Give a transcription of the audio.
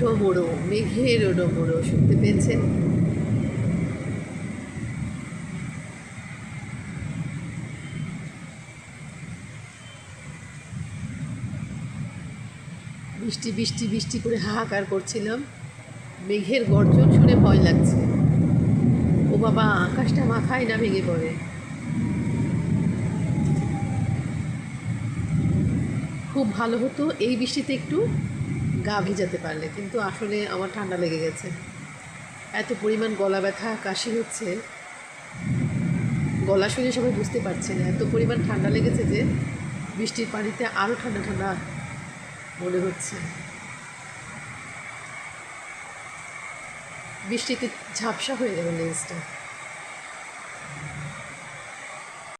ওডোমোড়ো, মেঘের ওডোমোড়ো শুনতে পেয়েছেন? বৃষ্টি বৃষ্টি বৃষ্টি করে হাহাকার করছিলাম, মেঘের গর্জন শুনে ভয় লাগছে। ও বাবা, আকাশটা মাথায় না ভেঙে পড়ে। খুব ভালো হতো এই বৃষ্টিতে একটু গা ভিজাতে পারলে, কিন্তু আসলে আমার ঠান্ডা লেগে গেছে। এত পরিমাণ গলা ব্যথা কাশি হচ্ছে, গলা শুনে সবাই বুঝতে পারছে না, এত পরিমাণ ঠান্ডা লেগেছে যে বৃষ্টির পানিতে আরও ঠান্ডা ঠান্ডা মনে হচ্ছে। বৃষ্টিতে ঝাপসা হয়ে গেল লেন্সটা।